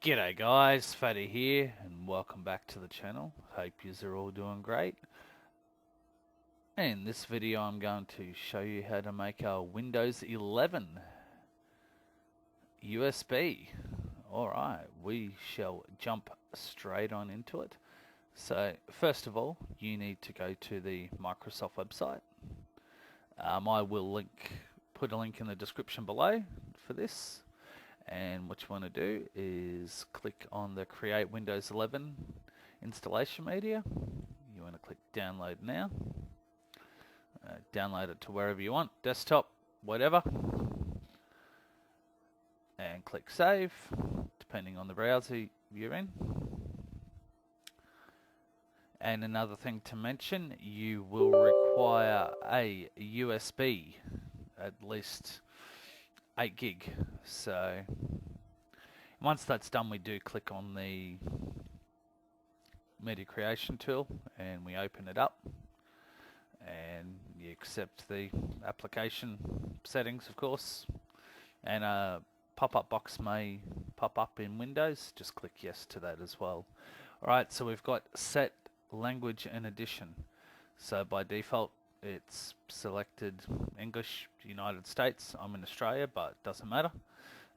G'day guys, Fatty here, and welcome back to the channel. Hope yous are all doing great. In this video I'm going to show you how to make a Windows 11 USB. Alright, we shall jump straight on into it. So first of all, you need to go to the Microsoft website. I will put a link in the description below for this. And what you want to do is click on the Create Windows 11 installation media. You want to click Download Now. Download it to wherever you want, desktop, whatever. And click Save, depending on the browser you're in. And another thing to mention, you will require a USB, at least 8 gig. So once that's done, we do click on the media creation tool and we open it up and you accept the application settings, of course, and a pop-up box may pop up in Windows. Just click yes to that as well. Alright, so we've got set language and edition. So by default it's selected English, United States. I'm in Australia, but it doesn't matter.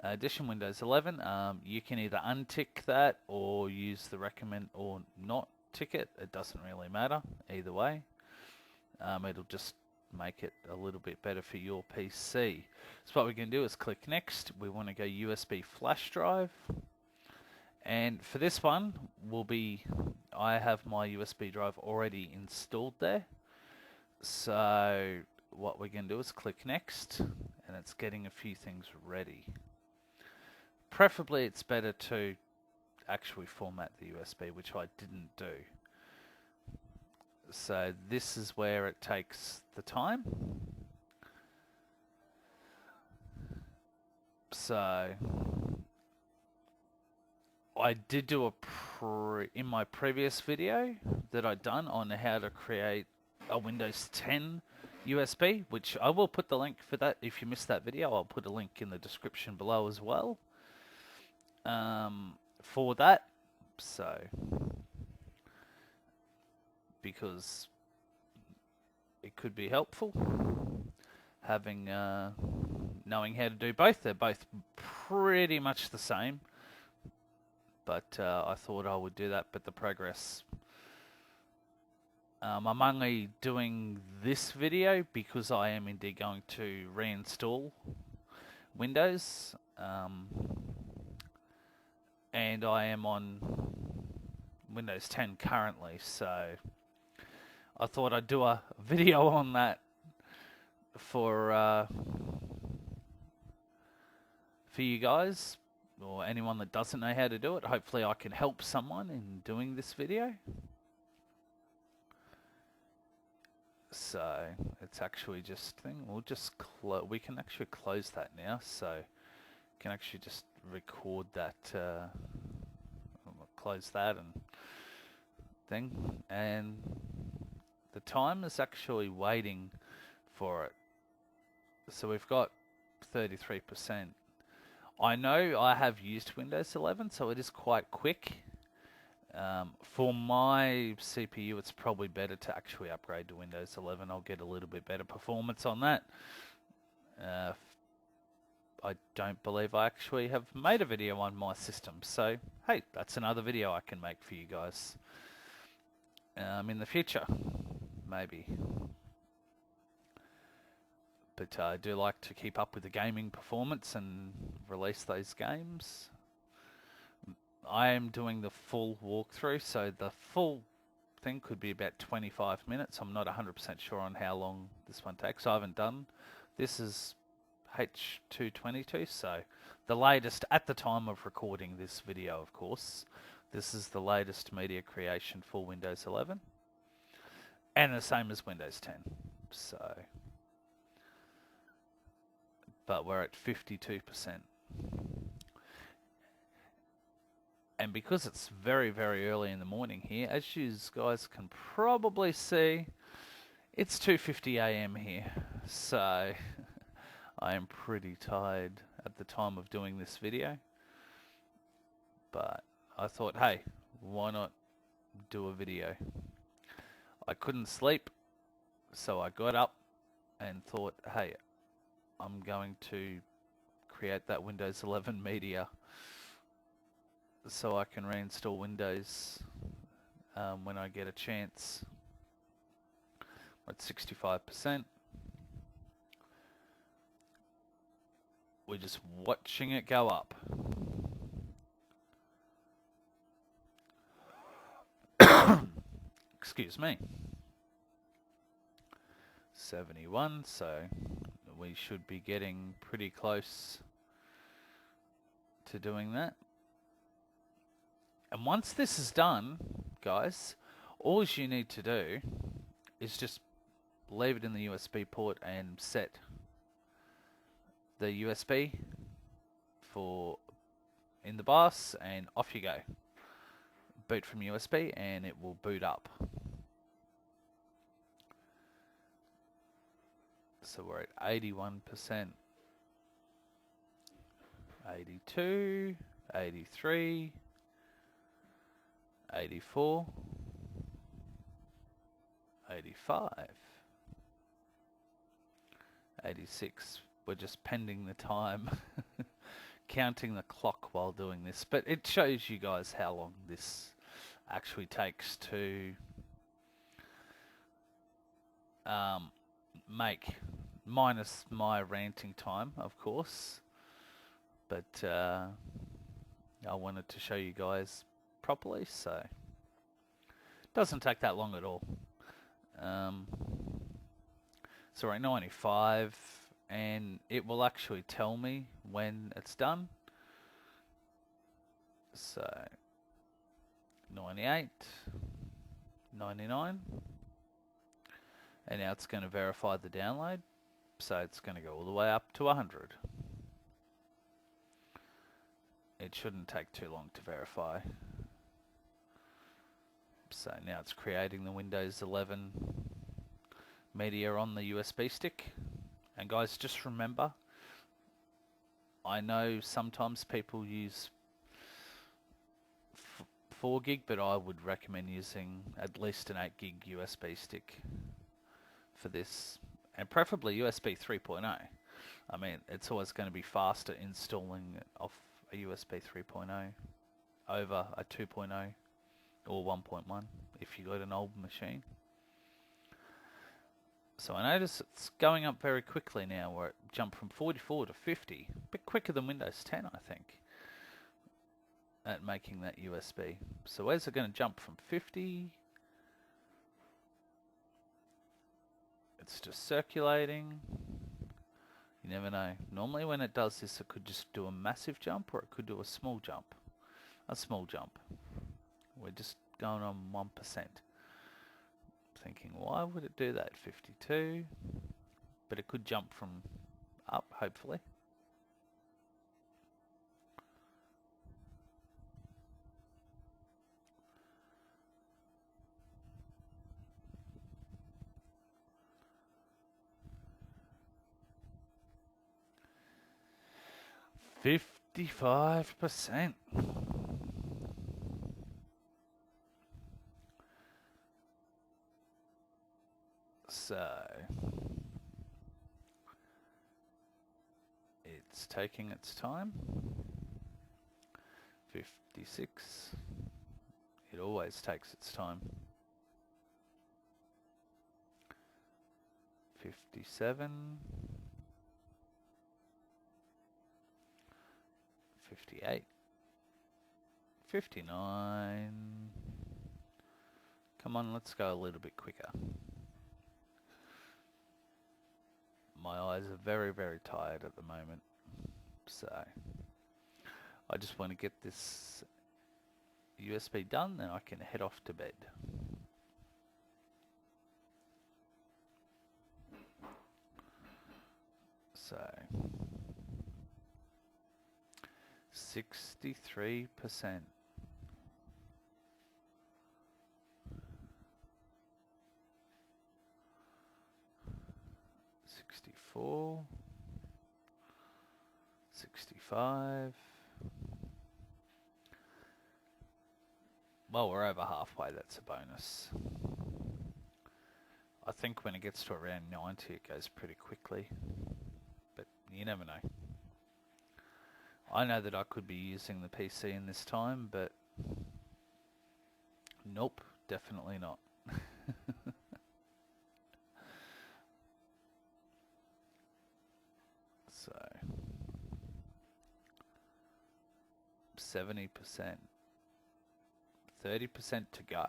Edition Windows 11, you can either untick that or use the recommend or not tick it. It doesn't really matter either way. It'll just make it a little bit better for your PC. So what we can do is click next. We want to go USB flash drive, and for this one I have my USB drive already installed there. So what we're going to do is click next, and it's getting a few things ready. Preferably it's better to actually format the USB, which I didn't do. So this is where it takes the time. So I did do in my previous video that I'd done on how to create a Windows 10 USB, which I will put the link for that. If you missed that video, I'll put a link in the description below as well for that. So because it could be helpful having knowing how to do both. They're both pretty much the same, but I thought I would do that. But the progress, I'm only doing this video because I am indeed going to reinstall Windows, and I am on Windows 10 currently, so I thought I'd do a video on that for you guys, or anyone that doesn't know how to do it. Hopefully I can help someone in doing this video. So it's actually just we can actually close that now, so we can actually just record that, close that and thing, and the time is actually waiting for it. So we've got 33%. I know I have used Windows 11, so it is quite quick. For my CPU, it's probably better to actually upgrade to Windows 11. I'll get a little bit better performance on that. I don't believe I actually have made a video on my system, so hey, that's another video I can make for you guys in the future, maybe. But I do like to keep up with the gaming performance and release those games. I am doing the full walkthrough, so the full thing could be about 25 minutes. I'm not 100% sure on how long this one takes. I haven't done. This is H222, so the latest at the time of recording this video, of course. This is the latest media creation for Windows 11. And the same as Windows 10. So, but we're at 52%. And because it's very, very early in the morning here, as you guys can probably see, it's 2:50 AM here. So I am pretty tired at the time of doing this video. but I thought, hey, why not do a video? I couldn't sleep, so I got up and thought, hey, I'm going to create that Windows 11 media so I can reinstall Windows when I get a chance. At 65%. We're just watching it go up. Excuse me. 71, so we should be getting pretty close to doing that. And once this is done, guys, all you need to do is just leave it in the USB port and set the USB for in the BIOS, and off you go. Boot from USB and it will boot up. So we're at 81%, 82, 83, 84, 85, 86. We're just pending the time, counting the clock while doing this. But it shows you guys how long this actually takes to make, minus my ranting time, of course. But I wanted to show you guys properly, so it doesn't take that long at all. So we're at 95, and it will actually tell me when it's done. So 98, 99, and now it's going to verify the download, so it's going to go all the way up to 100. It shouldn't take too long to verify. So now it's creating the Windows 11 media on the USB stick. And guys, just remember, I know sometimes people use 4 gig, but I would recommend using at least an 8 gig USB stick for this, and preferably USB 3.0. I mean, it's always going to be faster installing it off a USB 3.0 over a 2.0 or 1.1 if you got an old machine. So I notice it's going up very quickly now, where it jumped from 44 to 50. A bit quicker than Windows 10, I think, at making that USB. So where's it going to jump from 50? It's just circulating. You never know. Normally when it does this, it could just do a massive jump, or it could do a small jump. A small jump. We're just going on 1%. Thinking, why would it do that? 52. But it could jump from up, hopefully. $55%. So it's taking its time. 56. It always takes its time. 57. 58. 59. Come on, let's go a little bit quicker. My eyes are very, very tired at the moment, so I just want to get this USB done, then I can head off to bed. So 63%. 64, 65, Well, we're over halfway, that's a bonus. I think when it gets to around 90 it goes pretty quickly. But you never know. I know that I could be using the PC in this time, but nope, definitely not. So 70%, 30% to go.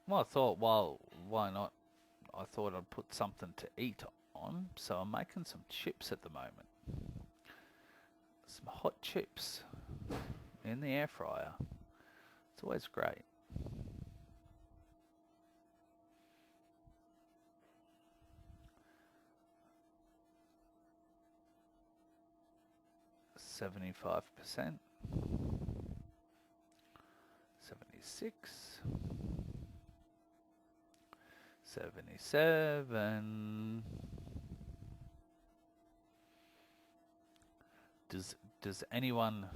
Well, I thought, well, why not? I thought I'd put something to eat on, so I'm making some chips at the moment. Some hot chips in the air fryer. It's always great. $75%, 76, 77. Does anyone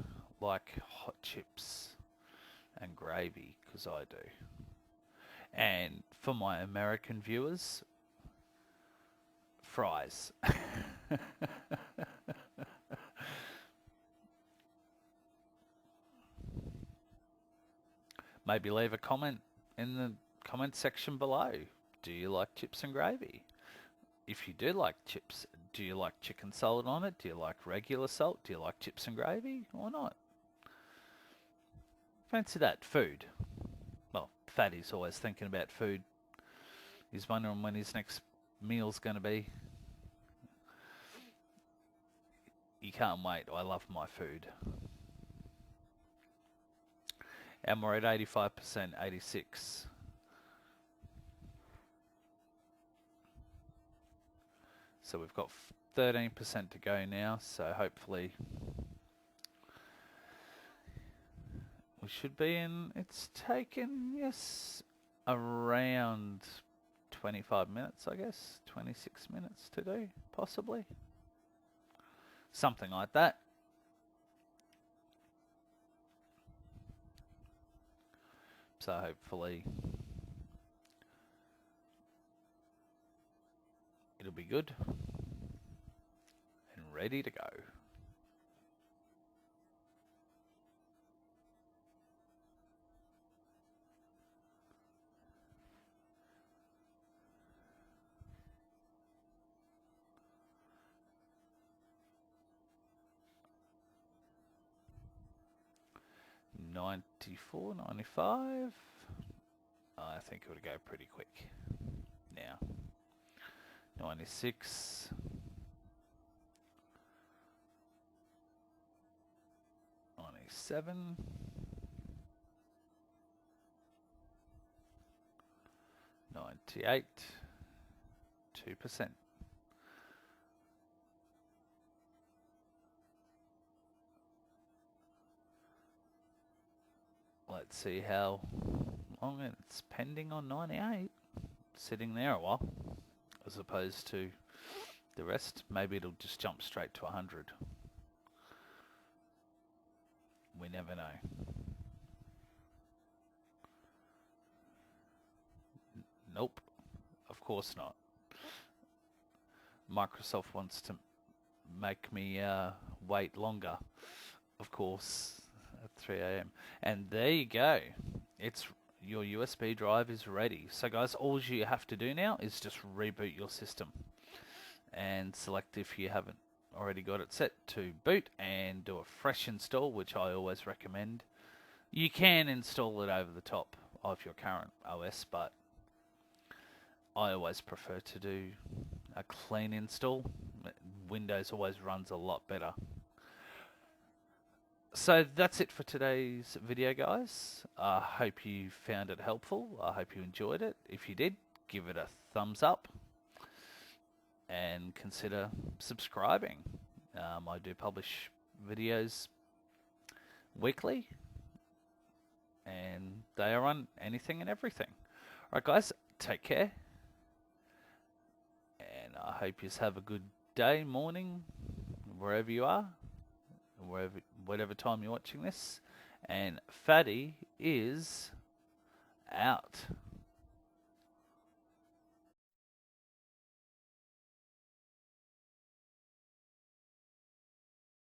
like hot chips and gravy? Because I do. And for my American viewers, fries. Maybe leave a comment in the comment section below. Do you like chips and gravy? If you do like chips, do you like chicken salt on it? Do you like regular salt? Do you like chips and gravy or not? Fancy that. Food. Well, Fatty's always thinking about food. He's wondering when his next meal's going to be. You can't wait. I love my food. And we're at 85%, 86. So we've got 13% to go now, so hopefully we should be in. It's taken, yes, around 25 minutes, I guess. 26 minutes to do, possibly. Something like that. So hopefully it'll be good and ready to go. $94, $95. I think it would go pretty quick now. $96. $97. $98. 2%. Let's see how long it's pending on 98. Sitting there a while, as opposed to the rest. Maybe it'll just jump straight to 100. We never know. Nope, of course not. Microsoft wants to make me wait longer, of course, at 3 a.m. And there you go. It's your USB drive is ready. So guys, all you have to do now is just reboot your system and select, if you haven't already got it set to boot, and do a fresh install, which I always recommend. You can install it over the top of your current OS, but I always prefer to do a clean install. Windows always runs a lot better. So that's it for today's video, guys. I hope you found it helpful. I hope you enjoyed it. If you did, give it a thumbs up and consider subscribing. I do publish videos weekly, and they are on anything and everything. Alright guys, take care, hope you have a good day, morning, wherever you are, whatever time you're watching this. And Fatty is out.